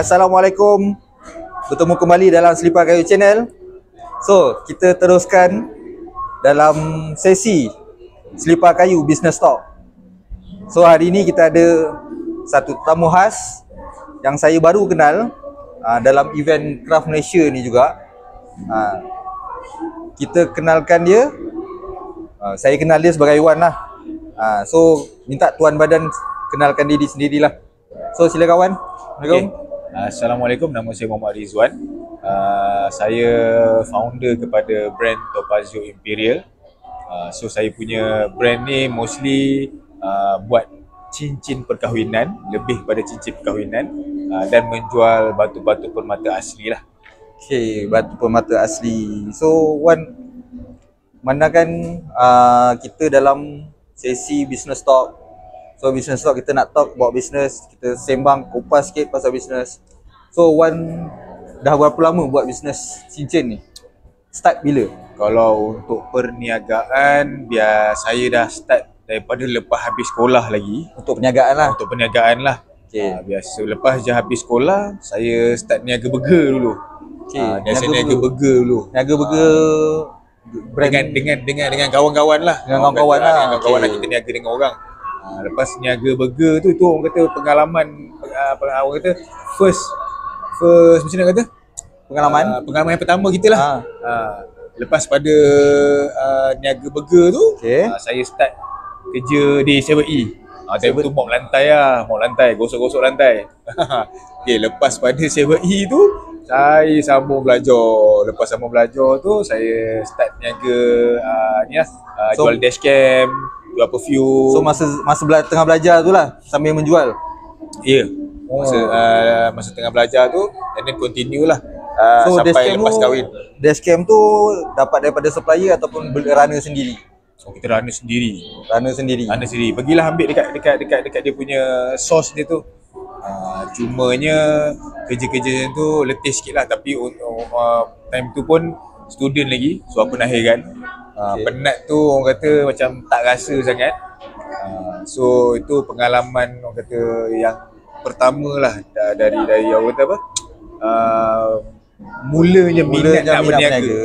Assalamualaikum. Bertemu kembali dalam Selipar Kayu Channel. So, kita teruskan dalam sesi Selipar Kayu Business Talk. So, hari ini kita ada satu tamu khas yang saya baru kenal dalam event Craft Malaysia ni juga. Kita kenalkan dia. Saya kenal dia sebagai Wan lah. So, minta Tuan Badan kenalkan diri sendirilah. So, silakan Wan. Assalamualaikum. Assalamualaikum, nama saya Muhammad Rizwan. Saya founder kepada brand Topazio Imperial. So saya punya brand ni mostly buat cincin perkahwinan, lebih pada cincin perkahwinan, dan menjual batu-batu permata asli lah. Okay, batu permata asli. So Wan, mandakan kita dalam sesi business talk. So business talk, kita nak talk about business, kita sembang kupas sikit pasal business. So Wan dah berapa lama buat business cincin ni? Start bila? Kalau untuk perniagaan, biar saya dah start daripada lepas habis sekolah lagi. Untuk perniagaan lah. Untuk perniagaan lah. Okay. Biasa lepas je habis sekolah, saya start niaga burger dulu. Okay. Biasa niaga burger dulu. Niaga burger brand dengan kawan-kawan lah. Dengan kawan-kawan lah. Dengan kawan-kawan lah, kita niaga dengan orang. Lepas niaga burger tu orang kata pengalaman, orang kata first macam mana kata? Pengalaman yang pertama kita lah. Lepas pada niaga burger tu, saya start kerja di 7E. Time tu mop lantai, gosok-gosok lantai. Okay, lepas pada 7E tu, saya sambung belajar. Lepas sambung belajar tu, saya start niaga jual dashcam, jual perfume. So tengah belajar tu lah, sambil menjual? Ya, masa tengah belajar tu, and then continue lah so sampai lepas kahwin. Dashcam tu dapat daripada supplier ataupun runner sendiri? So kita runner sendiri. Pergilah ambil dekat dia punya source dia tu. Cumanya kerja-kerja tu letih sikit lah. Tapi time tu pun student lagi, so aku nahirkan. Penat tu orang kata macam tak rasa sangat. So itu pengalaman orang kata yang pertama lah dari orang kata apa, mulanya minat nak berniaga.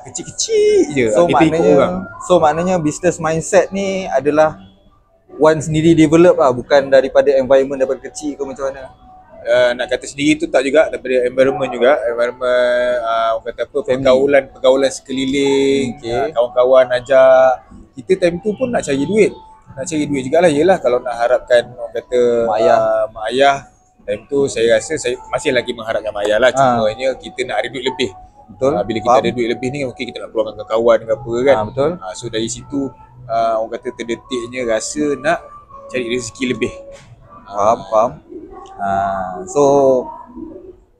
Kecil-kecil je, kita ikut orang. So maknanya business mindset ni adalah Wan sendiri develop lah, bukan daripada environment daripada kecil ke macam mana? Nak kata sendiri tu tak juga, daripada environment juga. Orang kata apa, pergaulan sekeliling, kawan-kawan ajak. Kita time tu pun nak cari duit jugalah. Yelah, kalau nak harapkan orang kata mak ayah, time tu saya rasa saya masih lagi mengharapkan mak ayah lah. Cumanya kita nak ada duit lebih. Betul. Bila kita ada duit lebih ni, okay, kita nak keluarkan dengan kawan ke apa kan. Betul. So dari situ orang kata terdetiknya rasa nak cari rezeki lebih. Faham. So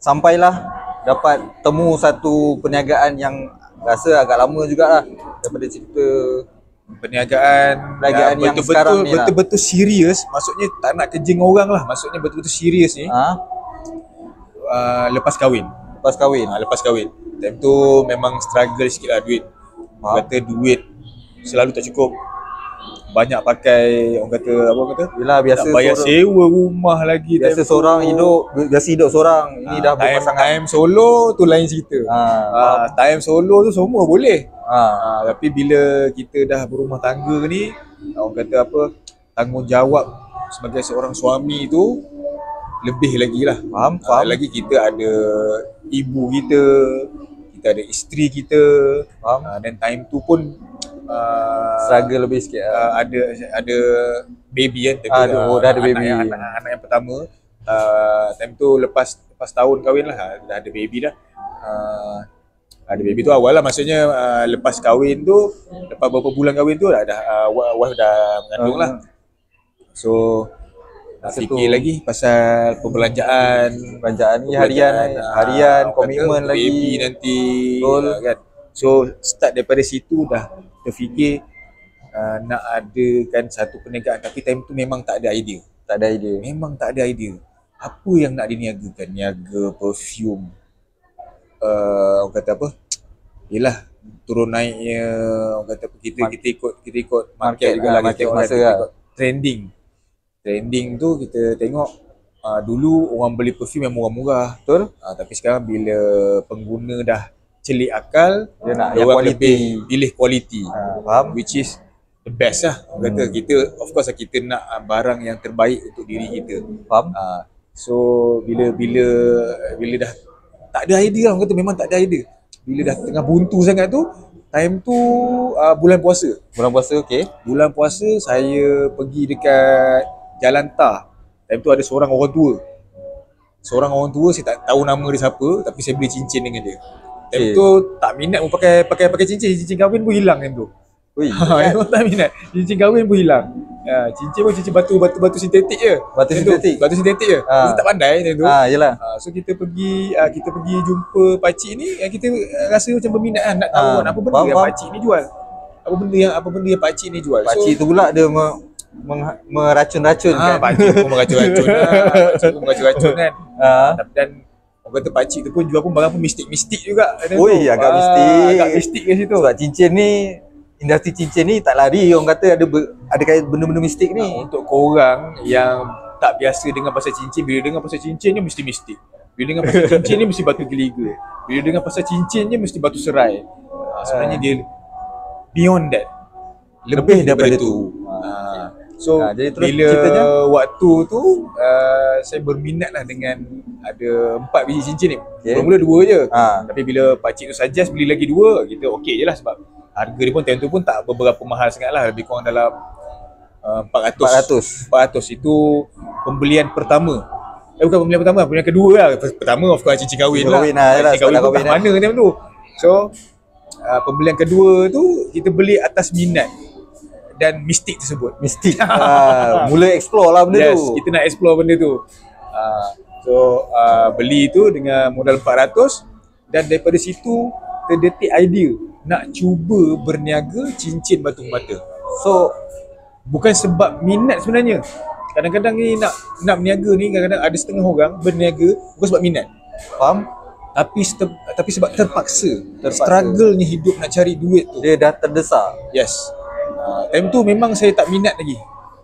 sampailah dapat temu satu perniagaan yang rasa agak lama jugalah daripada cerita perniagaan yang sekarang ni betul-betul serius. Maksudnya tak nak kerja dengan orang lah. Maksudnya betul-betul serius ni. Lepas kahwin. Lepas kahwin. Time tu memang struggle sikit lah duit. Kata duit selalu tak cukup. Banyak pakai, orang kata apa kata? Yelah, biasa nak bayar sewa rumah lagi. Biasa hidup seorang. Ini dah berpasangan. Time solo tu lain cerita. Time solo tu semua boleh. Tapi bila kita dah berumah tangga ni, orang kata apa, tanggungjawab sebagai seorang suami tu lebih lagi lah. Faham. Lagi kita ada ibu kita ada isteri kita. Dan time tu pun struggle lebih sikit. Ada baby kan. Dah ada baby. Anak yang pertama. Time tu lepas tahun kahwin lah, dah ada baby dah. Ada baby tu awal lah, maksudnya lepas kahwin tu, lepas beberapa bulan kahwin tu wife dah mengandung lah. So fikir lagi pasal perbelanjaan ni harian komitmen lagi, baby nanti. Kan. So start daripada situ dah terfikir nak adakan satu perniagaan, tapi time tu memang tak ada idea. Memang tak ada idea. Apa yang nak diniagakan? Niaga perfume. Orang kata apa? Yelah, turun naiknya orang kata apa, kita ikut market juga lah, kita ikut trending tu kita tengok dulu orang beli perfume yang murah-murah. Betul? Tapi sekarang bila pengguna dah celik akal, Dia nak dia yang orang quality. lebih pilih quality. Faham? Which is the best lah. Orang kata kita, of course kita nak barang yang terbaik untuk diri kita. Faham? So bila dah tak ada idea, orang kata memang tak ada idea. Bila dah tengah buntu sangat tu, time tu bulan puasa. Bulan puasa, okey. Bulan puasa saya pergi dekat Jalan Tah. Time tu ada seorang orang tua. Seorang orang tua, saya tak tahu nama dia siapa, tapi saya beli cincin dengan dia. Time tu tak minat pun pakai cincin kahwin pun hilang time tu. Ui, Memang tak minat. Cincin kahwin pun hilang. Cincin pun cincin batu sintetik je. Batu Time sintetik? tu, batu sintetik je. Kita tak pandai time tu. Yelah. So kita pergi jumpa pakcik ni, kita rasa macam berminat kan, nak tahu kan apa benda yang pakcik ni jual. Apa benda yang pakcik ni jual. Pakcik tu pula dia meracun-racun kan. Pakcik pun meracun-racun lah. Pakcik pun meracun-racun kan. Dan orang kata pakcik tu pun jual pun barang pun mistik-mistik juga. Oi, agak mistik. Agak mistik kat situ. Sebab cincin ni, industri cincin ni tak lari, orang kata ada kait benda-benda mistik ni. Untuk korang yang tak biasa dengar pasal cincin, bila dengar pasal cincin ni mesti mistik. Bila dengar pasal cincin ni mesti batu geliga. Bila dengar pasal cincin ni mesti batu serai. Sebenarnya dia beyond that. Lebih daripada tu. So jadi terus bila ceritanya? waktu tu saya berminat lah dengan ada 4 biji cincin ni. Mula-mula 2 je. Tapi bila pakcik tu suggest beli lagi 2, kita okey je lah sebab harga dia pun time tu pun tak beberapa mahal sangat lah. Lebih kurang dalam 400. Itu pembelian pertama. Bukan pembelian pertama, pembelian kedua lah. Pertama of course cincin kahwin lah. Cincin kahwin pun tak mana time tu. So pembelian kedua tu kita beli atas minat dan mistik tersebut. Mistik. Mula explore lah benda tu. Kita nak explore benda tu. Beli tu dengan modal 400 dan daripada situ terdetik idea nak cuba berniaga cincin batu mata. So bukan sebab minat sebenarnya. Kadang-kadang ni nak berniaga ni, kadang-kadang ada setengah orang berniaga bukan sebab minat. Faham? Tapi sebab terpaksa. Struggle-nya hidup nak cari duit tu. Dia dah terdesak. Yes. Time tu memang saya tak minat lagi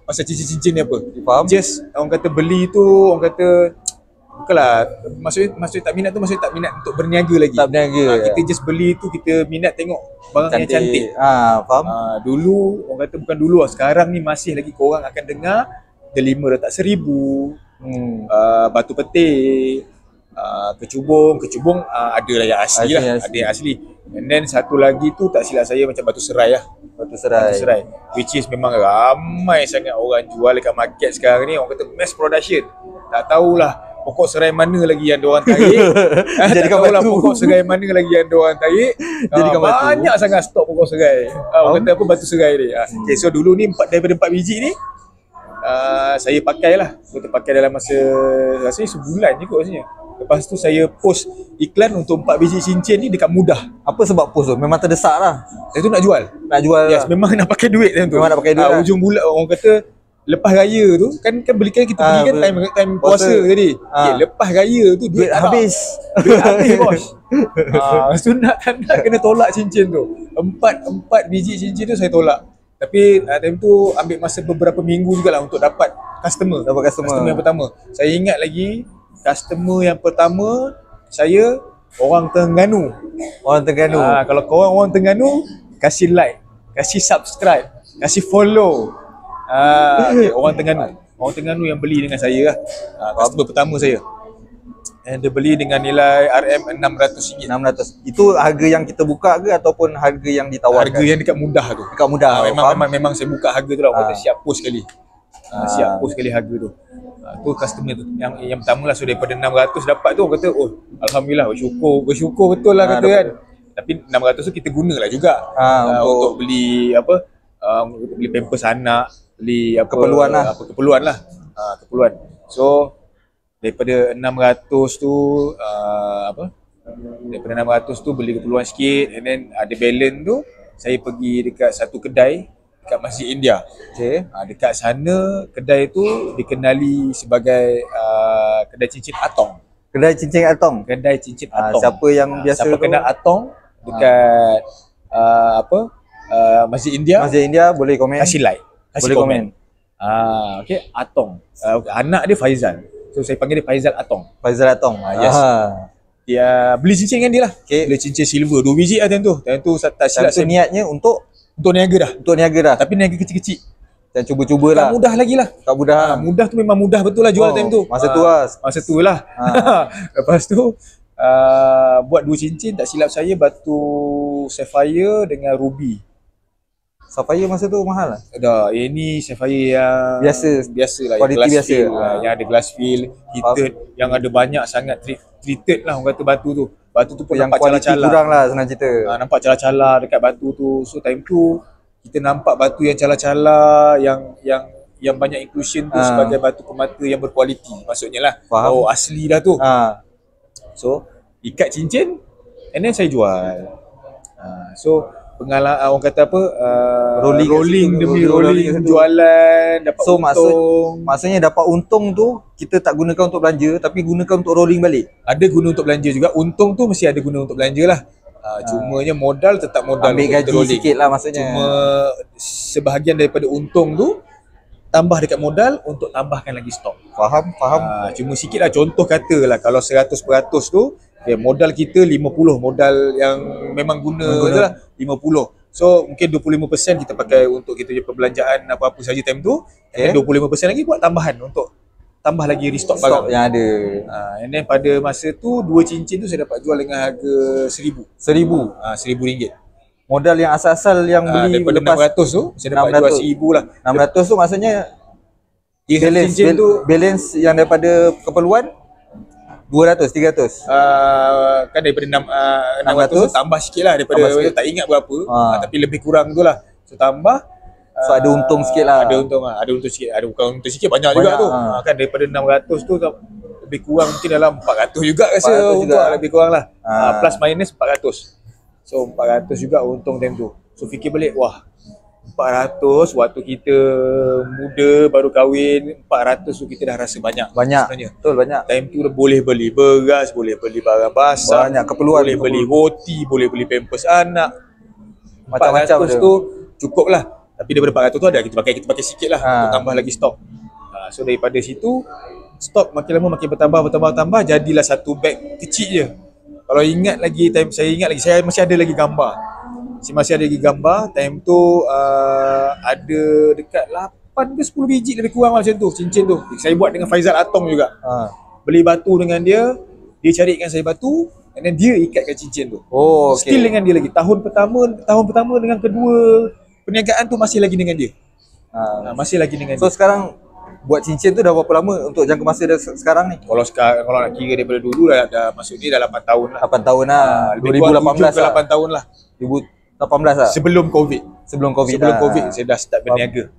pasal cincin-cincin ni apa. Faham? Just orang kata beli tu, orang kata bukanlah, maksudnya tak minat tu, maksudnya tak minat untuk berniaga lagi. Tak berniaga. Kita just beli tu, kita minat tengok barang yang cantik. Faham? Dulu orang kata bukan dulu lah, sekarang ni masih lagi korang akan dengar delima letak 1000, batu petik, kecubung ada lah yang asli lah, ada yang asli. And then satu lagi tu tak silap saya macam batu serai lah. Batu serai. Which is memang ramai sangat orang jual dekat market sekarang ni. Orang kata mass production. Tak tahulah pokok serai mana lagi yang diorang tarik. Tak tahulah pokok serai mana lagi yang diorang tarik. Banyak sangat stok pokok serai. Orang kata apa, batu serai ni. Okay, so dulu ni daripada 4 biji ni saya pakai lah. Saya pakai dalam masa rasanya sebulan je kot rasanya. Lepas tu saya post iklan untuk 4 biji cincin ni dekat Mudah. Apa sebab post tu? Memang terdesak lah. Saya tu nak jual. Yes, memang nak pakai duit time tu. Memang nak pakai duit lah. Ujung bulan orang kata lepas raya tu kan belikan kita pergi kan time puasa tadi. Okay, lepas raya tu duit habis. Duit habis bos. So nak kena tolak cincin tu. 4 biji cincin tu saya tolak. Tapi time tu ambil masa beberapa minggu jugalah untuk dapat customer. Customer yang pertama. Saya ingat lagi customer yang pertama saya orang Terengganu. Kalau korang orang Terengganu, kasih like, kasih subscribe, kasih follow. Okay, orang Terengganu yang beli dengan saya lah. Customer pertama saya. And dia beli dengan nilai RM600. 600. Itu harga yang kita buka ke ataupun harga yang ditawarkan? Harga yang dekat Mudah tu. Dekat Mudah. Memang saya buka harga tu lah. Orang kata siap post sekali. Siap post sekali harga tu. Tu customer tu yang pertama lah. So daripada 600 dapat tu orang kata alhamdulillah, bersyukur betul lah kata kan. Tapi 600 tu kita gunalah juga untuk beli apa, untuk beli pampers anak, beli apa, keperluan lah. Keperluan. So daripada 600 tu daripada 600 tu beli keperluan sikit, and then ada balance tu saya pergi dekat satu kedai dekat Masjid India. Okay. Dekat sana kedai tu dikenali sebagai kedai cincin Atong. Kedai cincin Atong. Siapa yang biasa siapa kenal Atong dekat Masjid India boleh komen. Kasih like, kasih komen. Okay, Atong. Anak dia Faizal. So saya panggil dia Faizal Atong. Faizal Atong. Yes. Dia beli cincin dengan dia lah. Okay. Beli cincin silver 2 biji lah time tu. Time tu tak silap Time tu niatnya untuk niaga dah. Untuk niaga dah. Tapi niaga kecil-kecil. Dan cuba-cuba lah. Tak mudah lagi lah. Tak mudah. Mudah tu memang mudah betul lah jual time tu. Masa tu lah. Masa tu lah. Lepas tu buat 2 cincin, tak silap saya batu sapphire dengan ruby. Sapphire masa tu mahal lah. Dah, ini sapphire yang biasa lah, kualiti yang glass biasa. fill, yang ada glass fill, heated, yang ada banyak sangat treated lah orang kata batu tu. Batu tu pun yang nampak kualiti cala-cala. kurang lah senang cerita. Nampak cala-cala dekat batu tu. So time tu kita nampak batu yang cala-cala, yang banyak inclusion tu sebagai batu permata yang berkualiti. Maksudnya lah, Faham. oh asli dah tu. So ikat cincin and then saya jual. So pengalaman orang kata apa, rolling demi rolling, jualan dapat So untung. maksudnya dapat untung tu kita tak gunakan untuk belanja tapi gunakan untuk rolling balik. Ada guna untuk belanja juga, untung tu mesti ada guna untuk belanja lah. Cumanya modal tetap modal, ambil gaji rolling sikit lah maksudnya. Cuma sebahagian daripada untung tu tambah dekat modal untuk tambahkan lagi stok. Faham. Cuma sikit lah, contoh kata lah kalau 100% tu modal kita 50, modal yang memang guna je lah 50. So mungkin 25% kita pakai untuk kita punya perbelanjaan apa-apa saja time tu. And then 25% lagi buat tambahan untuk tambah lagi restock barang yang ada. And then pada masa tu 2 cincin tu saya dapat jual dengan harga RM1,000. RM1,000. Modal yang asal-asal yang beli daripada lepas 600 tu saya dapat jual RM1,000 lah. 600 tu maksudnya cincin tu balance yang daripada keperluan 200, 300. Kan daripada 600 tu tambah sikit lah daripada tak ingat berapa. Tapi lebih kurang tu lah. So tambah. So ada untung sikit lah. Ada untung sikit. Ada bukan untung sikit, banyak juga tu. Kan daripada 600 tu lebih kurang mungkin dalam 400 juga rasa untung lah, lebih kurang lah. Plus minus 400. So 400 juga untung time tu. So fikir balik, wah 400 waktu kita muda baru kahwin, 400 tu kita dah rasa banyak sebenarnya. Betul, banyak. Time tu dah boleh beli beras, boleh beli barang basah, banyak keperluan, boleh beli roti, boleh beli pampers anak. Macam-macam 400 tu cukup lah. Tapi daripada 400 tu ada kita pakai sikit lah untuk tambah lagi stok. So daripada situ stok makin lama makin bertambah, jadilah satu beg kecil je. Kalau ingat lagi time saya masih ada lagi gambar. Masih ada lagi gambar time tu ada dekat 8 ke 10 biji lebih kurang macam tu cincin tu. Saya buat dengan Faizal Atong juga. Beli batu dengan dia carikan saya batu and then dia ikatkan cincin tu. Still dengan dia lagi. Tahun pertama dengan kedua perniagaan tu masih lagi dengan dia. Masih lagi dengan dia. So sekarang buat cincin tu dah berapa lama untuk jangka masa dah sekarang ni? Kalau nak kira daripada dulu dah masuk ni dah 8 tahun lah. 8 tahun lah. 2018 ke 8 tahun lah. 2018 lah. Sebelum COVID saya dah start berniaga.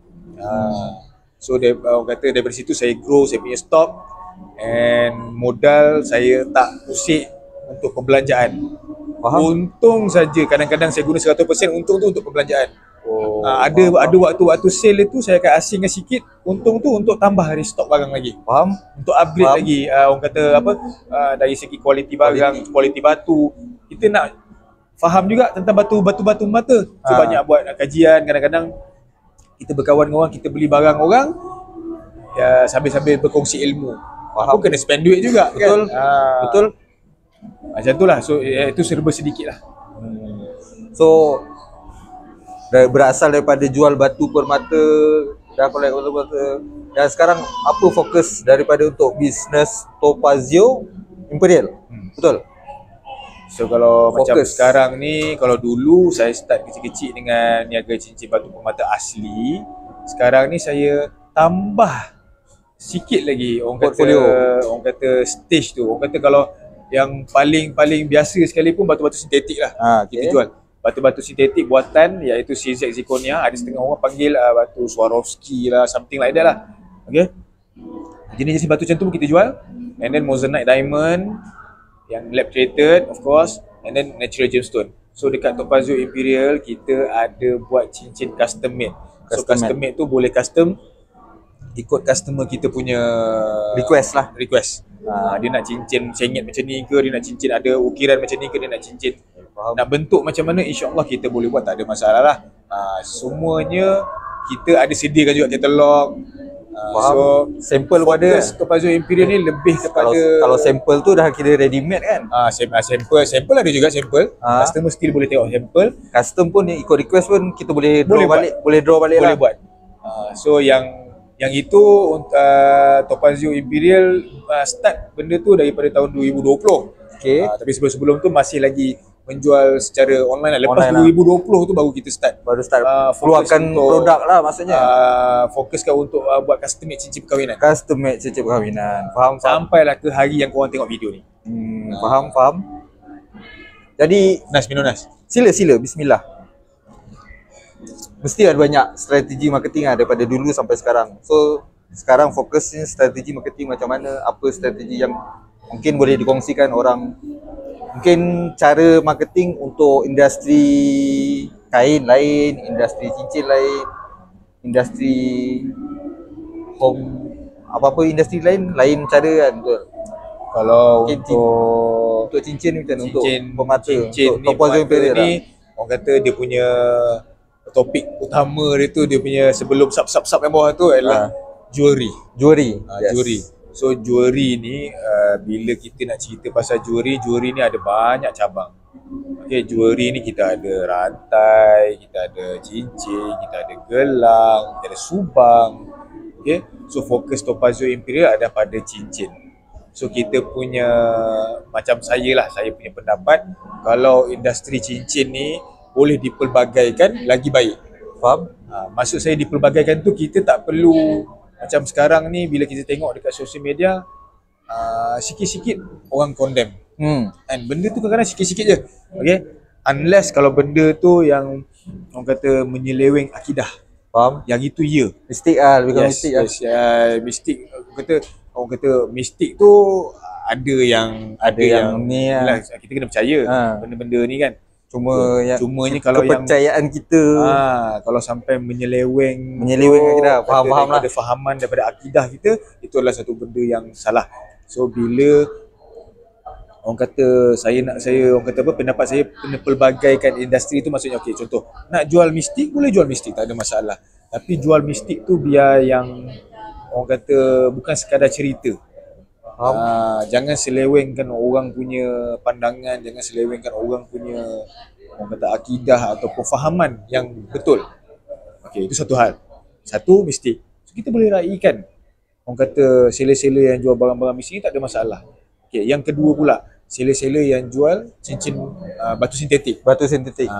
So orang kata daripada situ saya grow saya punya stok and modal saya tak usik untuk perbelanjaan. Untung saja kadang-kadang saya guna 100% untung tu untuk perbelanjaan. Ada waktu sale itu saya akan asingkan sikit untung tu untuk tambah restock barang lagi. Untuk upgrade lagi orang kata apa dari segi kualiti barang, kualiti batu. Kita nak faham juga tentang batu-batu mata. So banyak buat kajian, kadang-kadang kita berkawan dengan orang, kita beli barang orang sambil-sambil berkongsi ilmu. Aku kena spend duit juga. Betul. Kan? Betul. Macam tu lah. So itu serba sedikit lah. So berasal daripada jual batu permata, dah collect batu-batu, dan sekarang apa fokus daripada untuk bisnes Topazio Imperial? Betul? So kalau fokus. Macam sekarang ni, kalau dulu saya start kecil-kecil dengan niaga cincin batu permata asli. Sekarang ni saya tambah sikit lagi orang kata stage tu. Orang kata kalau yang paling biasa sekalipun batu-batu sintetik lah. Kita jual batu-batu sintetik buatan iaitu CZ zirconia. Ada setengah orang panggil batu Swarovski lah, something like that lah. Okay, jenis-jenis batu macam tu kita jual. And then Moissanite diamond yang lab treated of course, and then natural gemstone. So dekat Topazio Imperial kita ada buat cincin custom made. So custom made tu boleh custom ikut customer kita punya request. Dia nak cincin sengit macam ni ke, dia nak cincin ada ukiran macam ni ke, dia nak cincin nak bentuk macam mana, insyaAllah kita boleh buat, tak ada masalah lah. Semuanya kita ada sediakan juga katalog. Faham. So Sampel pun ada. fokus Topazio Imperial ni lebih kepada Kalau sampel tu dah kira ready made kan. sampel ada juga sampel. Customer still boleh tengok sampel. Custom pun ikut request pun kita boleh Boleh draw balik, boleh draw balik boleh lah. buat. So yang itu Topazio Imperial start benda tu daripada tahun 2020. Okay. Tapi sebelum-sebelum tu masih lagi menjual secara online lah. Lepas Online 2020 tu baru kita start. Baru start fokus keluarkan untuk, produk lah maksudnya. Fokuskan untuk buat custom made cincin perkahwinan. Custom made cincin perkahwinan. Faham. Sampailah ke hari yang korang tengok video ni. Faham. Jadi Nas. sila bismillah. Mesti ada banyak strategi marketing lah daripada dulu sampai sekarang. So sekarang fokusnya strategi marketing macam mana, apa strategi yang mungkin boleh dikongsikan orang. Mungkin cara marketing untuk industri kain lain, industri cincin lain, industri home, apa-apa industri lain cara kan. Betul. Kalau Mungkin untuk cincin macam mana? Untuk permata, cincin untuk ni, Topazio permata Imperial ni lah. orang kata dia punya topik utama dia tu, dia punya sebelum sub yang bawah tu adalah jewelry. Jewelry. Jewelry. So jewelry ni bila kita nak cerita pasal jewelry ni ada banyak cabang. Okay, jewelry ni kita ada rantai, kita ada cincin, kita ada gelang, kita ada subang. Okay, so fokus Topazio Imperial ada pada cincin. So kita punya, macam saya punya pendapat, kalau industri cincin ni boleh dipelbagaikan lagi baik. Faham? Maksud saya dipelbagaikan tu kita tak perlu macam sekarang ni bila kita tengok dekat social media sikit-sikit orang condemn. And benda tu kadang-kadang sikit-sikit je. Okay? Unless kalau benda tu yang orang kata menyeleweng akidah. Faham? Yang itu ya. Mistik lah, lebih kurang mistik lah. Mistik. Orang kata mistik tu ada yang ni lah. kita kena percaya benda-benda ni kan. Cumanya kalau kepercayaan yang, kita kalau sampai menyeleweng akidah, faham lah. Ada fahaman daripada akidah kita, itu adalah satu benda yang salah. So bila orang kata pendapat saya pelbagaikan industri tu, maksudnya okey, contoh nak jual mistik, boleh jual mistik, tak ada masalah. Tapi jual mistik tu biar yang orang kata bukan sekadar cerita. Jangan selewengkan orang punya pandangan, jangan selewengkan orang punya orang kata akidah atau fahaman yang betul. Okey, itu satu hal. Satu, mistik. So, kita boleh raikan orang kata seller-seller yang jual barang-barang mistik ni, tak ada masalah. Okey, yang kedua pula, seller-seller yang jual cincin batu sintetik.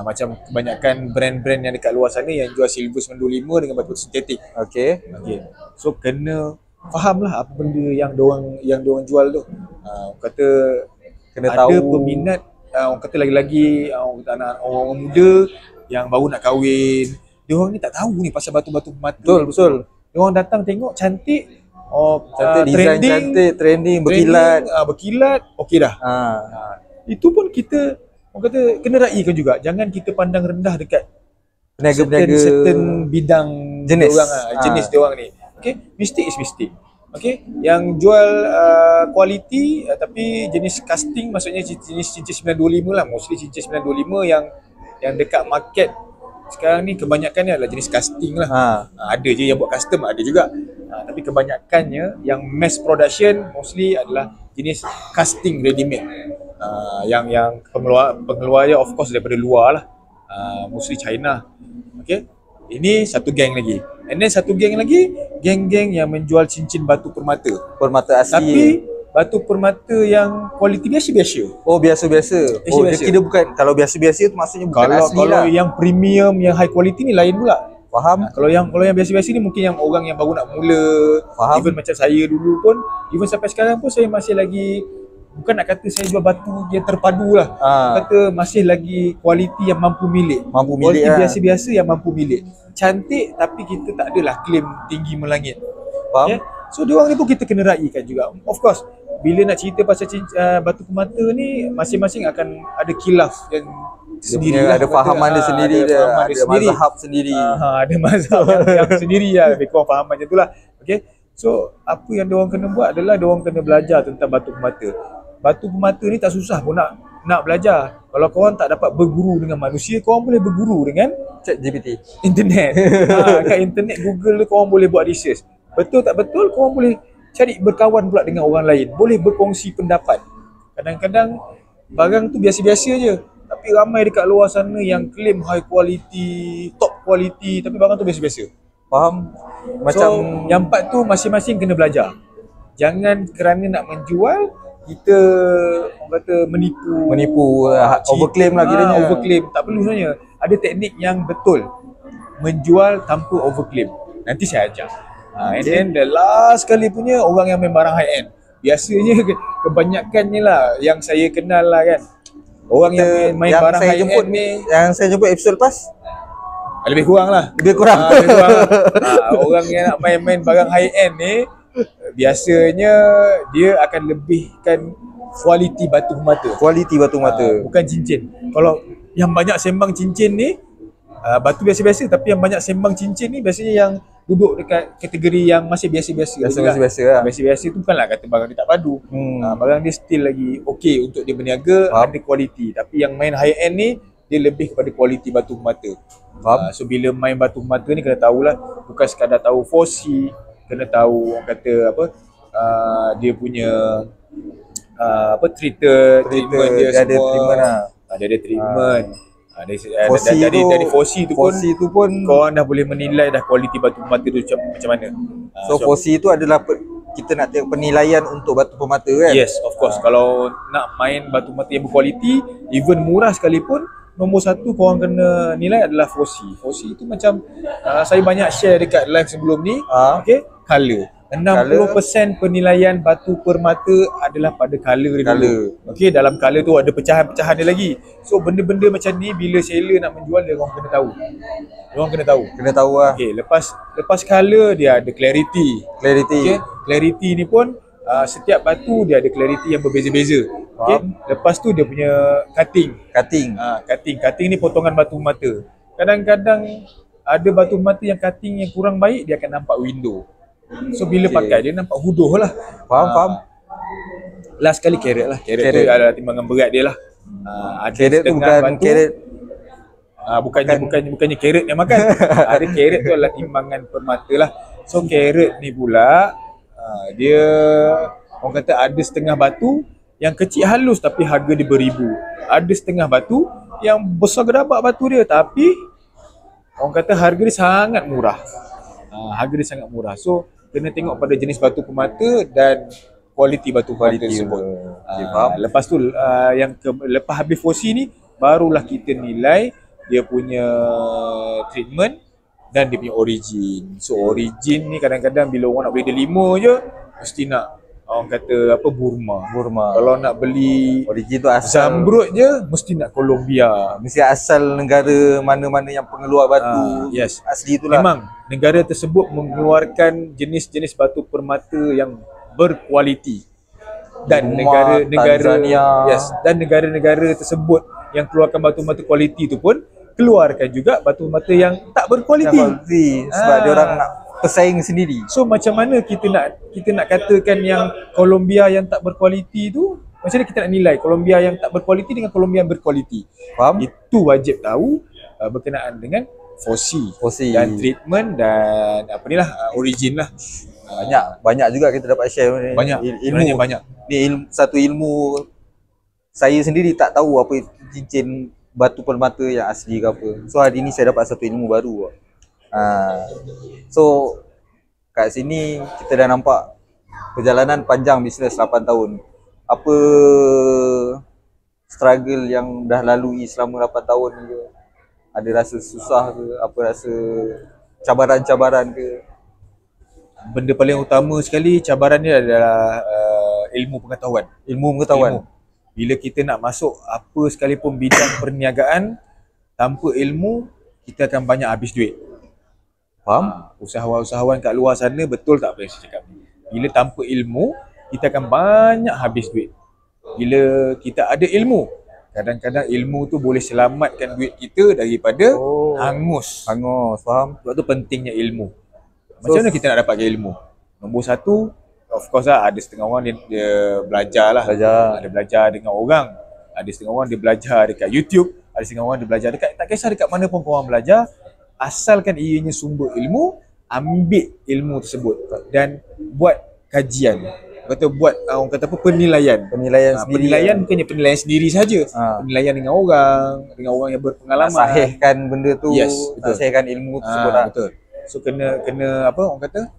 Macam kebanyakan brand-brand yang dekat luar sana yang jual silver 925 dengan batu sintetik. Okey. So kena fahamlah apa benda yang diorang jual tu. Kata kena ada tahu peminat, orang kata lagi-lagi anak orang muda yang baru nak kahwin, diorang ni tak tahu ni pasal batu-batu permata. Betul. Diorang datang tengok cantik, design cantik, trending, berkilat, okey dah. Itu pun kita orang kata kena raikan juga. Jangan kita pandang rendah dekat peniaga-peniaga certain bidang jenis jenis diorang ni. Okay, mistik is mistik. Okay, yang jual quality tapi jenis casting, maksudnya jenis cincin 925 lah. Mostly cincin 925 yang dekat market sekarang ni kebanyakannya adalah jenis casting lah. Ada je yang buat custom, ada juga. Tapi kebanyakannya yang mass production mostly adalah jenis casting ready made. Yang pengeluarnya of course daripada luar lah. Mostly China. Okay, ini satu geng lagi. And then satu geng lagi, geng-geng yang menjual cincin batu permata asli. Tapi batu permata yang kualiti biasa-biasa. Oh, biasa-biasa. Dia kira bukan, kalau biasa-biasa tu maksudnya bukan asli kalau lah. Kalau yang premium, yang high quality ni lain pula. Faham? Kalau yang biasa-biasa ni mungkin yang orang yang baru nak mula. Faham. Even macam saya dulu pun, even sampai sekarang pun saya masih lagi, bukan nak kata saya jual batu yang terpadu lah. Kata masih lagi kualiti yang mampu milik. Kualiti biasa-biasa yang mampu milik. Cantik tapi kita tak adalah claim tinggi melangit. Faham? So diorang ni pun kita kena raikan juga. Of course, bila nak cerita pasal batu permata ni, masing-masing akan ada khilaf yang sendiri lah. Ada fahaman dia sendiri, ada mazhab sendiri. Ada mazhab yang sendiri lah. Lebih kurang fahaman macam tu lah. Okay. So apa yang diorang kena buat adalah diorang kena belajar tentang batu permata. Batu permata ni tak susah pun nak belajar. Kalau korang tak dapat berguru dengan manusia, korang boleh berguru dengan ChatGPT, internet. Kat internet Google tu korang boleh buat research. Betul tak betul, korang boleh cari berkawan pula dengan orang lain. Boleh berkongsi pendapat. Kadang-kadang barang tu biasa-biasa je. Tapi ramai dekat luar sana yang claim high quality, top quality, tapi barang tu biasa-biasa. Faham? Macam Macam yang part tu masing-masing kena belajar. Jangan kerana nak menjual, kita orang kata menipu, overclaim lah kiranya. Overclaim. Tak perlu sebenarnya. Ada teknik yang betul. Menjual tanpa overclaim. Nanti saya ajar. And then the last kali punya orang yang main barang high end. Biasanya kebanyakannya lah yang saya kenal lah kan. Orang yang main barang high end ni, yang saya jemput episod lepas lebih kurang lah. lebih kurang. Lebih kurang. Orang yang nak main-main barang high end ni biasanya dia akan lebihkan kualiti batu mata. Kualiti batu mata. Bukan cincin. Kalau yang banyak sembang cincin ni batu biasa-biasa, tapi yang banyak sembang cincin ni biasanya yang duduk dekat kategori yang masih biasa-biasa. Biasa-biasa lah. Biasa-biasa tu bukanlah kata barang dia tak padu. Barang dia still lagi okey untuk dia berniaga, ada kualiti. Tapi yang main high end ni dia lebih kepada kualiti batu mata. So bila main batu mata ni kena tahulah, bukan sekadar tahu fosi, kena tahu orang kata apa, dia punya treatment dia semua. Ada treatment lah. Dia ada treatment. Fosi Dari fosi tu pun korang dah boleh menilai dah kualiti batu mata tu macam mana. So fosi tu adalah kita nak tengok penilaian untuk batu permata kan? Yes, of course. Kalau nak main batu mata yang berkualiti, even murah sekalipun, nombor satu korang kena nilai adalah fosi. Fosi tu macam saya banyak share dekat live sebelum ni. Okay, color. 60% penilaian batu permata adalah pada color dia dulu. Okay, dalam color tu ada pecahan-pecahan dia lagi. So benda-benda macam ni bila seller nak menjual, dia orang kena tahu. Kena tahu lah. Okay, lepas color dia ada clarity. Okay, clarity ni pun setiap batu dia ada clarity yang berbeza-beza. Okay, lepas tu dia punya cutting ni potongan batu mata. Kadang-kadang ada batu mata yang cutting yang kurang baik, dia akan nampak window. So bila pakai dia nampak huduh lah. Faham. Last kali karat lah. Karat tu adalah timbangan berat dia lah. Karat tu bukan batu, karat. Bukannya karat yang makan. Ada karat tu adalah timbangan permata lah. So karat ni pula dia orang kata ada setengah batu yang kecil halus tapi harga dia beribu. Ada setengah batu yang besar gedabak batu dia tapi orang kata harga dia sangat murah. So kena tengok pada jenis batu permata dan kualiti batu permata tersebut. Lepas tu lepas habis fosi ni barulah kita nilai dia punya treatment dan dia punya origin. So origin ni kadang-kadang bila orang nak beli delima je mesti nak orang kata apa Burma. Kalau nak beli origin tu asal Zamrud je mesti nak Colombia. Mesti asal negara mana-mana yang pengeluar batu. Yes. Asli itulah. Memang negara tersebut mengeluarkan jenis-jenis batu permata yang berkualiti. Dan negara-negara tersebut yang keluarkan batu mata kualiti tu pun keluarkan juga batu mata yang tak berkualiti. Sebab dia orang nak pesaing sendiri. So macam mana kita nak katakan yang Colombia yang tak berkualiti tu, macam mana kita nak nilai Colombia yang tak berkualiti dengan Colombia yang berkualiti? Faham? Itu wajib tahu berkenaan dengan fosi dan treatment dan apa ni lah, origin lah. Banyak juga kita dapat share ni. Banyak. Ni satu ilmu saya sendiri tak tahu apa cincin batu permata yang asli ke apa. So hari ni saya dapat satu ilmu baru. So kat sini kita dah nampak perjalanan panjang bisnes 8 tahun. Apa struggle yang dah lalui selama 8 tahun ni ke? Ada rasa susah ke? Apa rasa cabaran-cabaran ke? Benda paling utama sekali cabaran ni adalah ilmu pengetahuan. Bila kita nak masuk apa sekalipun bidang perniagaan, tanpa ilmu kita akan banyak habis duit. Faham? Usahawan-usahawan kat luar sana, betul tak apa yang saya cakap? Bila tanpa ilmu, kita akan banyak habis duit. Bila kita ada ilmu, kadang-kadang ilmu tu boleh selamatkan duit kita daripada hangus. Faham? Sebab tu pentingnya ilmu. Macam mana kita nak dapatkan ilmu? Nombor satu, of course lah, ada setengah orang dia belajar lah. Ada belajar dengan orang. Ada setengah orang dia belajar dekat YouTube. Ada setengah orang dia belajar dekat, tak kisah dekat mana pun korang belajar. Asalkan ianya sumber ilmu, ambil ilmu tersebut dan buat kajian. Kata buat orang kata apa, penilaian. Penilaian sendiri. Penilaian bukannya penilaian sendiri saja. Penilaian dengan orang yang berpengalaman. Sahihkan benda tu, Yes, betul. sahihkan ilmu tersebut lah. Betul. So kena apa orang kata?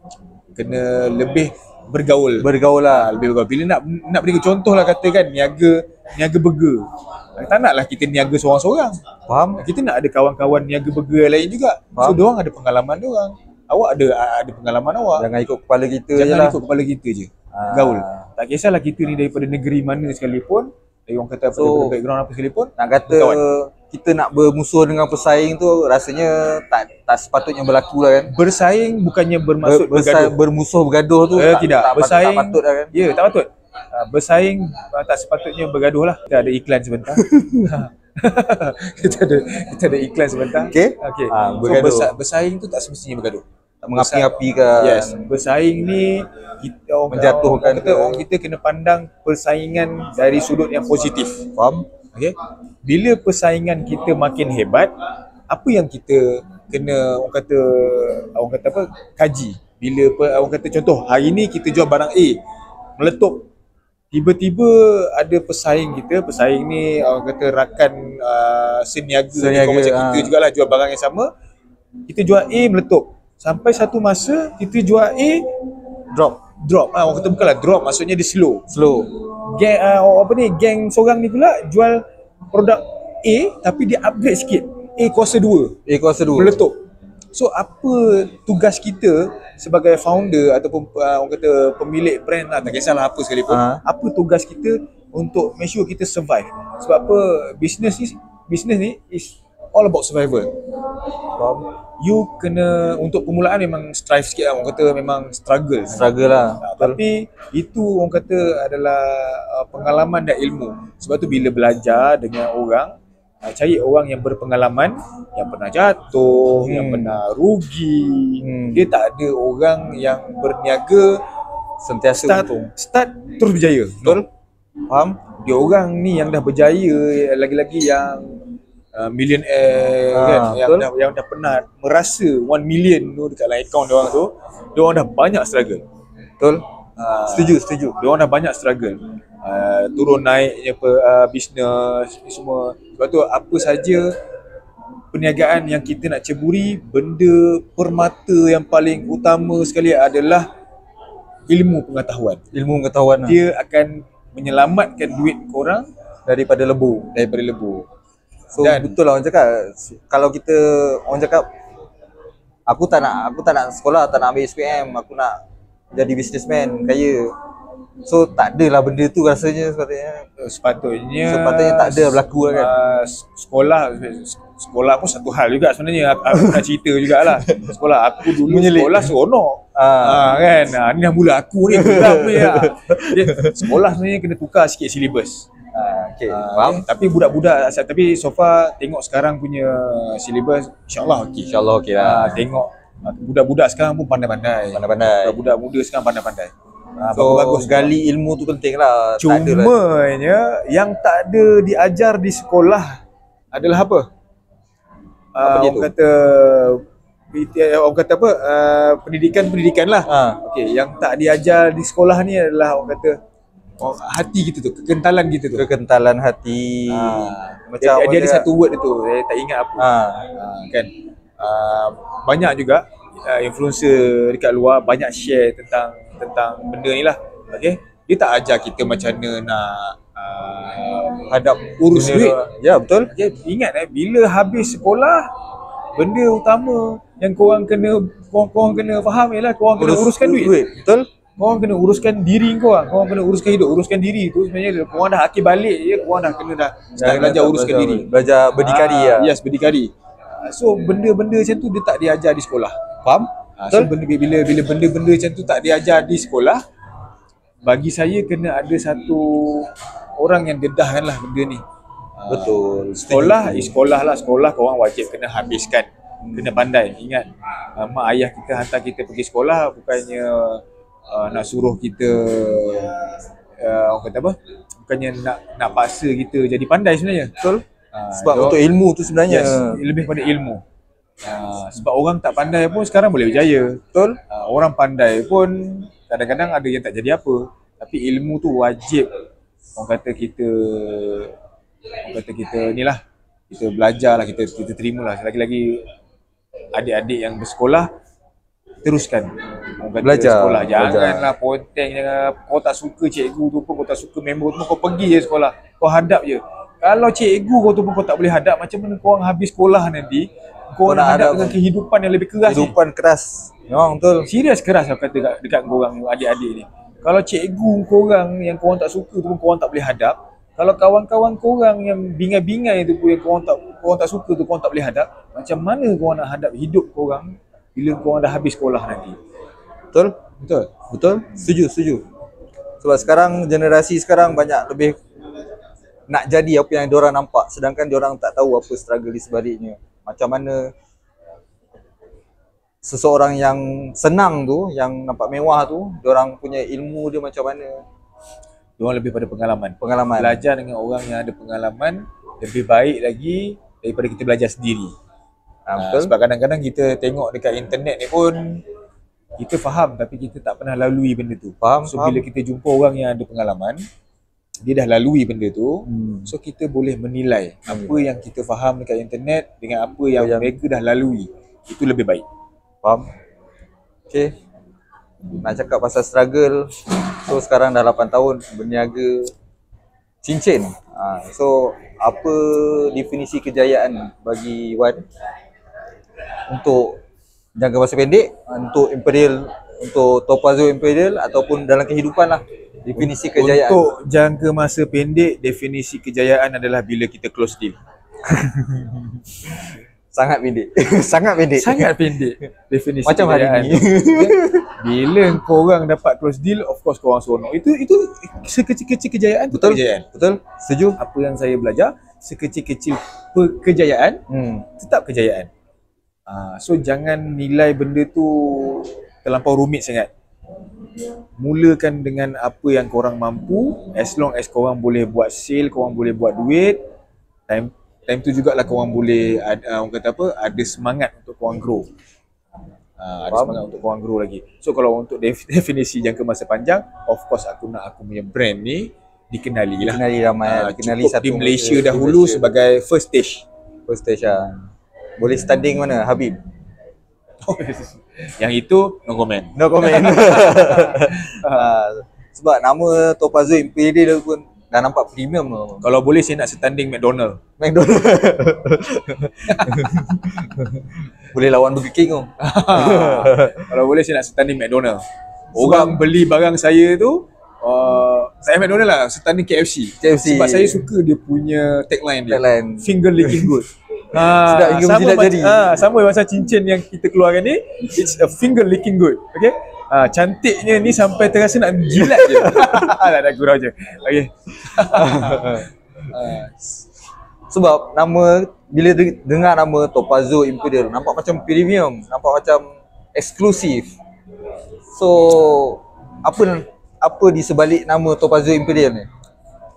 Kena lebih bergaul. Bergaul lah. Lebih bergaul. Bila nak beri contoh lah, katakan niaga burger. Tak naklah kita niaga seorang-seorang. Faham? Kita nak ada kawan-kawan niaga burger lain juga. So diorang ada pengalaman diorang. Awak ada pengalaman awak. Jangan ikut kepala kita je Jangan lah. ikut kepala kita je. Gaul. Tak kisahlah kita ni daripada negeri mana sekalipun, dari orang kata daripada background apa sekalipun, Nak kata kita nak bermusuh dengan pesaing tu rasanya tak sepatutnya berlaku lah kan. bersaing bukannya bermaksud bergaduh. Bermusuh bergaduh tu Tidak. Bersaing tak patut lah kan. Ya, tak patut. Bersaing tak sepatutnya bergaduh lah. Kita ada iklan sebentar. kita ada iklan sebentar. Okey. Bergaduh. So, bersaing tu tak semestinya bergaduh. Tak mengapi-api ke. Yes, bersaing ni kita Menjatuhkan orang kita kena pandang persaingan dari sudut yang positif. Faham? Okey. Bila persaingan kita makin hebat, apa yang kita kena orang kata apa? Kaji. Bila orang kata contoh, hari ni kita jual barang A, meletup. Tiba-tiba ada pesaing ni orang kata rakan seniaga macam kita jugalah, jual barang yang sama. Kita jual A, meletup. Sampai satu masa kita jual A, drop. Orang kata bukanlah drop, maksudnya dia slow. Geng seorang ni pula jual produk A tapi dia upgrade sikit. A kuasa 2. Meletup. So apa tugas kita sebagai founder ataupun orang kata pemilik brand lah, tak kisahlah apa sekalipun, apa tugas kita untuk make sure kita survive. Sebab apa, business ni is all about survival. You kena, untuk permulaan memang strive sikit lah, orang kata memang struggle lah. Tapi itu orang kata adalah pengalaman dan ilmu. Sebab tu bila belajar dengan orang, cari orang yang berpengalaman, yang pernah jatuh, yang pernah rugi. Dia tak ada orang yang berniaga sentiasa start terus berjaya. Betul? Faham? Dia orang ni yang dah berjaya, lagi-lagi yang millionaire kan, yang dah pernah merasa 1 million tu dekat dalam akaun dia orang tu, dia orang dah banyak struggle. Betul? Setuju. Dia orang dah banyak struggle. Turun naiknya bisnes ni semua. Sebab tu apa saja perniagaan yang kita nak ceburi, benda permata yang paling utama sekali adalah ilmu pengetahuan. Dia akan menyelamatkan duit korang daripada lebu. So betul lah orang cakap, kalau kita orang cakap aku tak nak sekolah, tak nak ambil SPM, aku nak jadi businessman kaya. So tak adalah benda tu rasanya sepatutnya tak ada berlaku lah kan. Sekolah pun satu hal juga sebenarnya. Aku nak cerita jugalah. Sekolah aku dulu sekolah seronok. Kan. Ni dah mula aku ni geram ni lah. Sekolah sebenarnya kena tukar sikit silibus. Faham? Tapi budak-budak, tapi so far tengok sekarang punya silibus insya-Allah okey lah. Tengok budak-budak sekarang pun pandai-pandai. Budak-budak muda sekarang pandai-pandai. So bagus, gali ilmu tu penting lah. Cumanya yang tak ada diajar di sekolah adalah apa? Orang kata apa? Pendidikan lah. Okey, yang tak diajar di sekolah ni adalah orang kata hati kita tu, kekentalan kita tu. Kekentalan hati. Macam dia ada satu word tu, saya tak ingat apa. Kan. Banyak juga influencer dekat luar banyak share tentang benda ni lah. Okey. Dia tak ajar kita macam mana nak hadap urus duit. Ya, betul. Okay, ingat bila habis sekolah, benda utama yang korang kena faham ialah korang kena uruskan duit. Betul. Korang kena uruskan diri korang kena uruskan hidup. Uruskan diri tu sebenarnya korang dah akil balik je, korang dah kena start belajar uruskan diri. Belajar berdikari lah. Yes, berdikari. So benda-benda macam tu dia tak diajar di sekolah. Faham? So bila benda-benda macam tu tak diajar di sekolah, bagi saya kena ada satu orang yang dedahkan lah benda ni. Betul. Sekolah korang wajib kena habiskan. Kena pandai. Ingat, mak ayah kita hantar kita pergi sekolah bukannya nak suruh kita orang kata apa? Bukannya nak paksa kita jadi pandai sebenarnya. Betul. Sebab untuk ilmu tu sebenarnya. Yes, lebih pada ilmu. Sebab orang tak pandai pun sekarang boleh berjaya. Betul? Orang pandai pun kadang-kadang ada yang tak jadi apa. Tapi ilmu tu wajib orang kata kita ni lah, kita belajar lah, kita terima lah. Lagi-lagi adik-adik yang bersekolah, teruskan orang kata Belajar, sekolah. Janganlah belajar. ponteng, jangan, kau tak suka cikgu tu pun, kau tak suka member tu pun, kau pergi je sekolah, kau hadap je. Kalau cikgu kau tu pun kau tak boleh hadap, macam mana kau orang habis sekolah nanti kau Kau nak nak hadap hadap dengan kehidupan yang lebih keras ni. Kehidupan keras. Memang betul. Serius keras aku kata dekat korang adik-adik ni. Kalau cikgu korang yang korang tak suka tu pun korang tak boleh hadap, kalau kawan-kawan korang yang bingai-bingai tu pun yang korang tak suka tu korang tak boleh hadap, macam mana korang nak hadap hidup korang bila korang dah habis sekolah nanti? Betul? Betul? Betul? Setuju. Sebab sekarang, generasi sekarang banyak lebih nak jadi apa yang diorang nampak, sedangkan diorang tak tahu apa struggle di sebaliknya. Macam mana seseorang yang senang tu, yang nampak mewah tu, diorang punya ilmu dia macam mana. Diorang lebih pada pengalaman. Pengalaman. Belajar dengan orang yang ada pengalaman lebih baik lagi daripada kita belajar sendiri. Betul? Sebab kadang-kadang kita tengok dekat internet ni pun kita faham tapi kita tak pernah lalui benda tu. Faham, So faham. bila kita jumpa orang yang ada pengalaman, dia dah lalui benda tu, so kita boleh menilai apa yang kita faham dekat internet dengan apa yang mereka dah lalui. Itu lebih baik. Faham? Okay. Nak cakap pasal struggle, so sekarang dah 8 tahun berniaga cincin. So apa definisi kejayaan bagi Wan untuk jangka masa pendek, untuk Imperial, untuk Topazio Imperial ataupun dalam kehidupan lah, definisi kejayaan? Untuk jangka masa pendek, definisi kejayaan adalah bila kita close deal. Sangat pendek. Sangat pendek. Sangat pendek definisi Macam hari kejayaan ni. tu. Bila korang dapat close deal, of course korang seronok. Itu sekecil-kecil kejayaan. Betul? Kejayaan. Betul? Setuju? Apa yang saya belajar, sekecil-kecil kejayaan tetap kejayaan. So jangan nilai benda tu terlampau rumit sangat. Mulakan dengan apa yang korang mampu. As long as korang boleh buat sale, korang boleh buat duit, time tu jugalah korang boleh orang kata apa, ada semangat untuk korang grow. Ada semangat untuk korang grow lagi. So kalau untuk definisi jangka masa panjang, of course aku nak aku punya brand ni dikenali lah. Dikenali ramai, dikenali cukup satu di Malaysia dahulu sebagai first stage. First stage lah. Boleh standing mana? Habib? Yang itu no comment. No comment. Sebab nama Topazio Imperial pun dah nampak premium tu. Kalau boleh saya nak setanding McDonald. McDonald. Boleh lawan Burger King tu. Kalau boleh saya nak setanding McDonald. Orang beli barang saya tu, saya McDonald lah, setanding KFC. Sebab saya suka dia punya tagline dia. Finger licking good. Sedap hingga menjilat jari. Sama macam cincin yang kita keluarkan ni, it's a finger licking good. Okay? Cantiknya ni sampai terasa nak jilat je. Dah gurau je. Okay. Sebab nama, bila dengar nama Topazio Imperial, nampak macam premium, nampak macam eksklusif. So apa di sebalik nama Topazio Imperial ni?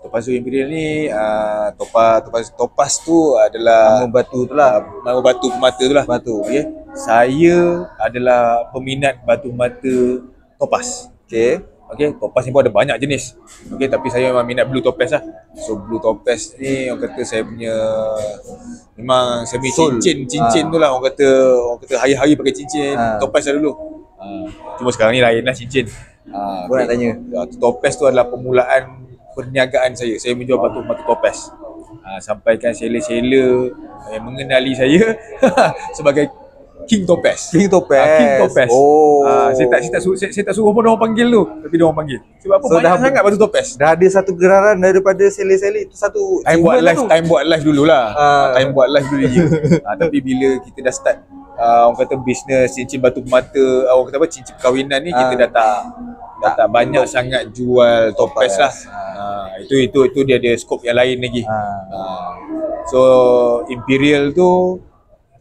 Topazio Imperial ni, Topaz tu adalah nama batu tu lah. Nama batu permata tu lah. Batu. Okay. Saya adalah peminat batu mata topaz. Okay. Okay, topaz ni pun ada banyak jenis. Okay, tapi saya memang minat blue topaz lah. So blue topaz ni orang kata saya punya, memang saya punya cincin tu lah. Orang kata hari-hari pakai cincin topaz lah dulu. Cuma sekarang ni lain lah cincin. Aku nak tanya. Topaz tu adalah permulaan perniagaan saya. Saya menjual batu mata topaz. Sampaikan seller-seller yang mengenali saya sebagai King Topaz. King Topaz. King Topaz. Oh. Saya tak suruh pun orang panggil tu, tapi dia orang panggil. Sebab apa? So banyak sangat batu topaz. Dah ada satu geraran daripada seller-seller itu satu. Time buat live dululah. Time buat live dulu je. Tapi bila kita dah start orang kata bisnes cincin batu permata, orang kata apa, cincin perkahwinan ni, kita dah tak banyak sangat jual topaz lah. Itu dia ada skop yang lain lagi. So Imperial tu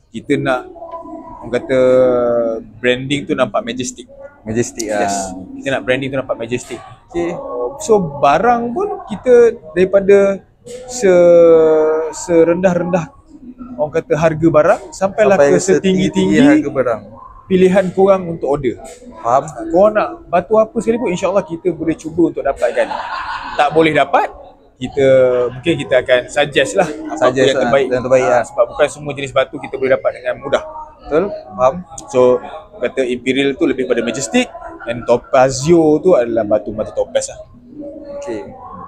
kita nak, orang kata branding tu nampak majestic. Majestic lah. Yes. Kita nak branding tu nampak majestic. Okay. So barang pun kita daripada serendah-rendah orang kata harga barang sampailah Sampai ke setinggi-tinggi harga barang. pilihan korang untuk order. Faham? Korang nak batu apa sekalipun, insyaAllah kita boleh cuba untuk dapatkan. Tak boleh dapat, mungkin kita akan suggest lah apa Suggest yang terbaik, yang terbaik lah. sebab bukan semua jenis batu kita boleh dapat dengan mudah. Betul? Faham? So kata Imperial tu lebih pada majestic, dan Topazio tu adalah batu-batu topaz lah. Okay.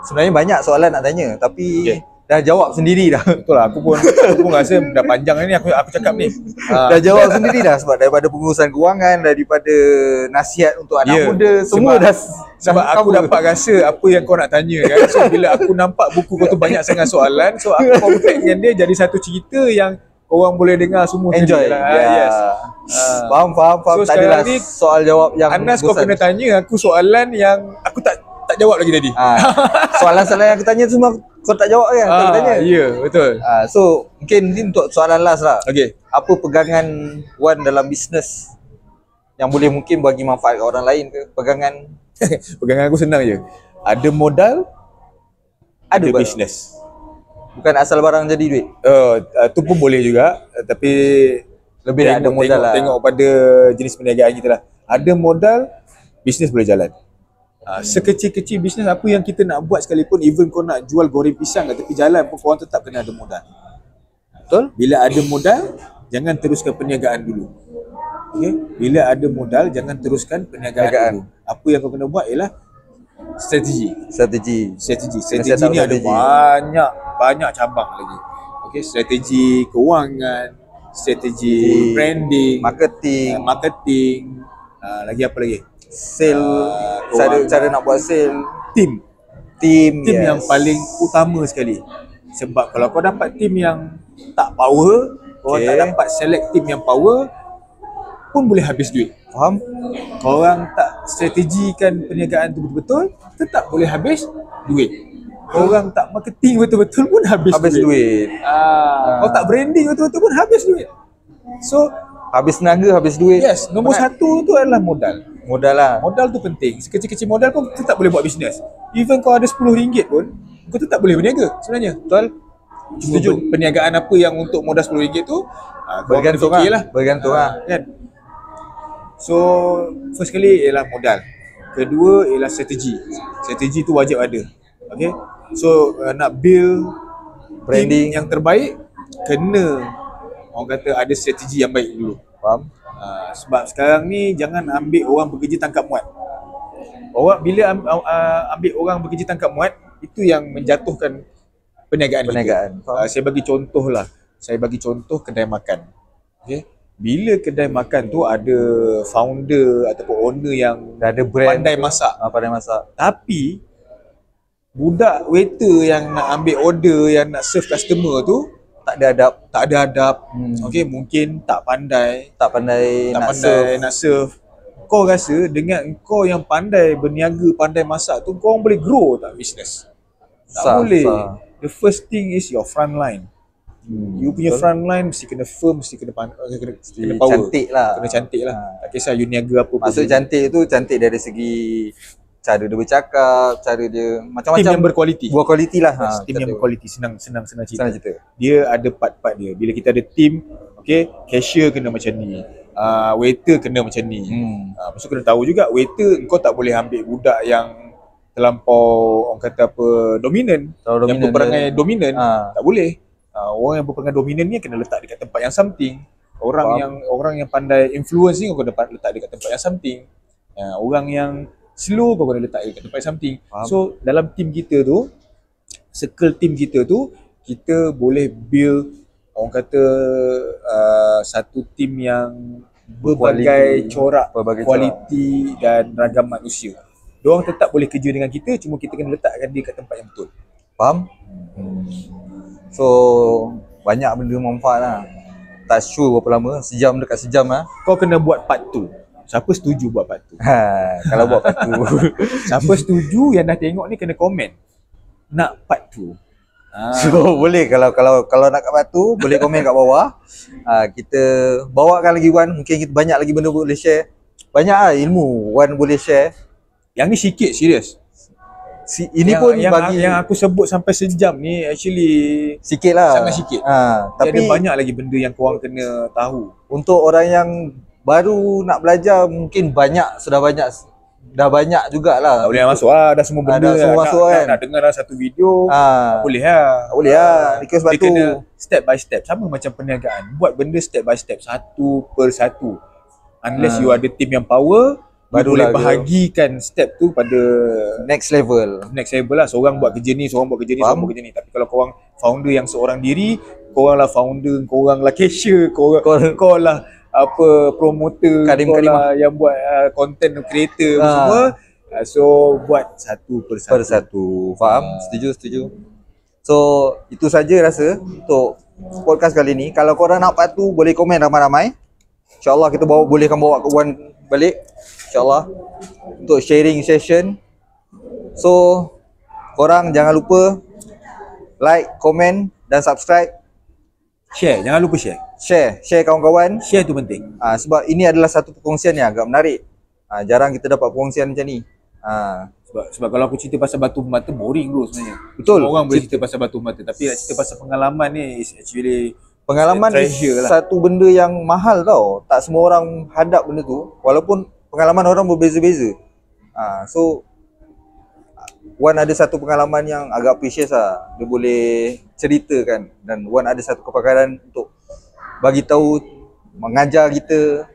Sebenarnya banyak soalan nak tanya, tapi Okay. dah jawab sendiri dah. Betul lah, aku pun rasa dah panjang ni aku cakap ni. Dah jawab sendiri dah, sebab daripada pengurusan kewangan, daripada nasihat untuk anak Ya, muda, semua sebab dah aku cover. dapat rasa apa yang kau nak tanya kan. So bila aku nampak buku kau tu banyak sangat soalan, so aku compact dengan dia jadi satu cerita yang orang boleh dengar semua. Enjoy lah. yeah. Yes. Faham. So, Tak adalah sekarang ni, soal jawab yang Anas, kau bosan. kena tanya aku soalan yang aku tak jawab lagi tadi. Soalan-soalan yang aku tanya semua kau tak jawab kan? Aku tanya. Ya, betul. So mungkin ni untuk soalan last lah. Okay. Apa pegangan Wan dalam bisnes yang boleh mungkin bagi manfaat kat orang lain ke? Pegangan Pegangan aku senang je. Ada modal, ada barang. bisnes. Bukan asal barang jadi duit. Tu pun boleh juga, tapi Lebih ada modal lah. Tengok pada jenis perniagaan kita lah. Ada modal, bisnes boleh jalan. Sekecil-kecil bisnes apa yang kita nak buat sekalipun, even kau nak jual goreng pisang kat tepi jalan pun, korang tetap kena ada modal. Betul? Bila ada modal, jangan teruskan perniagaan dulu. Okay? Bila ada modal, jangan teruskan perniagaan dulu. Apa yang kau kena buat ialah strategi. Strategi Strategi ni ada banyak cabang lagi. Okay, strategi kewangan, strategi branding, marketing, lagi apa lagi? Sale, cara nak buat sale, Team yes. yang paling utama sekali. Sebab kalau kau dapat team yang tak power, kau tak dapat select team yang power, pun boleh habis duit. Faham? Korang tak strategikan perniagaan tu betul-betul, tetap boleh habis duit. Korang tak marketing betul-betul pun habis duit. Kau tak branding betul-betul pun habis duit. So Habis tenaga, habis duit. yes, nombor satu tu adalah modal. Modal lah. Modal tu penting. Sekecil-kecil modal pun tetap boleh buat bisnes. Even kau ada RM10 pun, kau tetap boleh berniaga sebenarnya. Betul? Setuju. Perniagaan apa yang untuk modal RM10 tu, kau kena Bergantung fikir lah. Bergantung lah. kan? So, first kali ialah modal. Kedua ialah strategi. Strategi tu wajib ada. Okay? So, nak build Branding. team yang terbaik, kena orang kata ada strategi yang baik dulu. Faham? Sebab sekarang ni jangan ambil orang bekerja tangkap muat. Bila ambil orang bekerja tangkap muat, itu yang menjatuhkan perniagaan kita. Saya bagi contoh kedai makan. Okay? Bila kedai makan tu ada founder ataupun owner yang Dah ada brand, pandai masak. Pandai masak. Tapi budak waiter yang nak ambil order, yang nak serve customer tu tak ada adab. Okay, mungkin tak pandai nak serve. Kau rasa dengan kau yang pandai berniaga, pandai masak tu, kau boleh grow tak bisnes? Tak boleh. The first thing is your front line. You punya front line mesti kena firm, mesti kena power. Cantik lah. Kena cantik lah. Tak kisah you niaga apa pun. Maksud cantik tu cantik dari segi cara dia bercakap, cara dia macam-macam. Tim yang berkualiti. Berkualiti lah. Tim yang berkualiti. Senang cerita. cerita. Dia ada part-part dia. Bila kita ada tim, okay, cashier kena macam ni. Waiter kena macam ni. Maksud kena tahu juga, waiter kau tak boleh ambil budak yang terlampau orang kata apa, dominan. Yang berperangai dominan, tak boleh. Orang yang berperangai dominan ni kena letak dekat tempat yang something. Orang yang pandai influence ni kau kena letak dekat tempat yang something. Orang yang slow kau kena letak dekat tempat yang something. So dalam team kita tu, circle team kita tu, kita boleh build orang kata satu team yang berbagai corak, kualiti dan ragam manusia. Diorang tetap boleh kerja dengan kita, cuma kita kena letakkan dia kat tempat yang betul. Faham? So banyak benda manfaat lah. Tak sure berapa lama, dekat sejam lah. Kau kena buat part 2. Siapa setuju buat part 2? Kalau buat part 2. Siapa setuju yang dah tengok ni kena komen nak part 2. So boleh kalau nak kat part 2 boleh komen kat bawah. Kita bawakan lagi Wan, mungkin kita banyak lagi benda boleh share. Banyak lah ilmu Wan boleh share. Yang ni sikit, serius. Ini yang, pun yang, bagi yang aku sebut sampai sejam ni actually sikit lah. sangat sikit. Tapi ada banyak lagi benda yang korang kena tahu. untuk orang yang baru nak belajar mungkin dah banyak jugalah. Tak boleh masuk lah, dah semua benda dah semua nak, masuk kan. nak dengar lah satu video, tak boleh lah. Tak boleh lah. Because sebab Dia tu kena step by step, sama macam perniagaan. Buat benda step by step, satu per satu. Unless you ada team yang power, baru boleh bahagikan step tu pada next level lah. Seorang buat kerja ni, seorang buat kerja ni, seorang buat kerja ni. Tapi kalau korang founder yang seorang diri, korang lah founder, korang lah cashier, korang lah promoter, korang lah yang buat content creator semua. So buat satu per satu. Faham? Setuju. So itu saja rasa untuk podcast kali ni. Kalau korang nak part tu, boleh komen ramai-ramai. InsyaAllah kita bolehkan bawa ke Wan balik, InsyaAllah, untuk sharing session. So korang jangan lupa like, komen dan subscribe. Share, jangan lupa share. Share kawan-kawan. Share tu penting. Sebab ini adalah satu perkongsian yang agak menarik. Jarang kita dapat perkongsian macam ni. Sebab kalau aku cerita pasal batu permata, boring bro sebenarnya. Betul. Semua orang boleh cerita pasal batu permata, tapi nak cerita pasal pengalaman ni is actually pengalaman lah. Satu benda yang mahal tau. Tak semua orang hadap benda tu. Walaupun pengalaman orang berbeza-beza. So Wan ada satu pengalaman yang agak precious lah. Dia boleh ceritakan. Dan Wan ada satu kepakaran untuk bagi tahu, mengajar kita.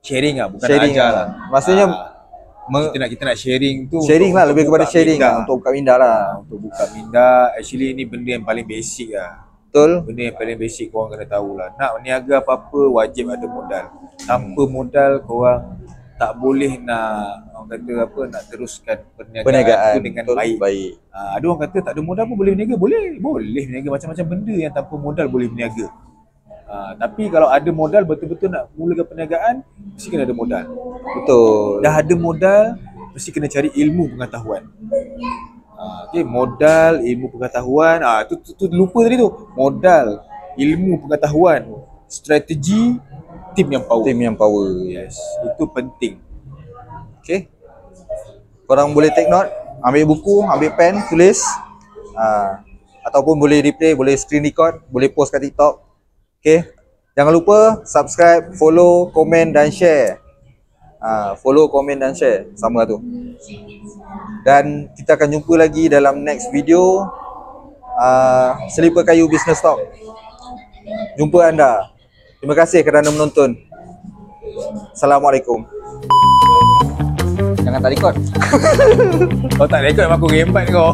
Sharing lah, bukan ajar lah. Maksudnya kita nak sharing tu. Sharing lah, lebih kepada sharing lah, untuk buka minda lah. Untuk buka minda, actually ni benda yang paling basic lah. Betul. Benda yang paling basic korang kena tahu lah. Nak berniaga apa-apa wajib ada modal. Tanpa modal korang tak boleh nak nak teruskan perniagaan tu dengan baik. Ada orang kata tak ada modal pun boleh berniaga. Boleh berniaga, macam-macam benda yang tanpa modal boleh berniaga. Tapi kalau ada modal, betul-betul nak mulakan perniagaan, mesti kena ada modal. Betul. Dah ada modal, mesti kena cari ilmu pengetahuan. Modal, ilmu pengetahuan. Tu lupa tadi tu. Modal, ilmu pengetahuan, strategi, tim yang power. Yes, itu penting. Okay. Korang boleh take note, ambil buku, ambil pen, tulis. Ataupun boleh replay, boleh screen record, boleh post kat TikTok. Okay. Jangan lupa subscribe, follow, komen dan share. Follow, komen dan share. Sama tu. Dan kita akan jumpa lagi dalam next video. Selipar Kayu Business Talk. Jumpa anda. Terima kasih kerana menonton. Assalamualaikum. Jangan tak record. Kalau tak record memang aku rembat kau.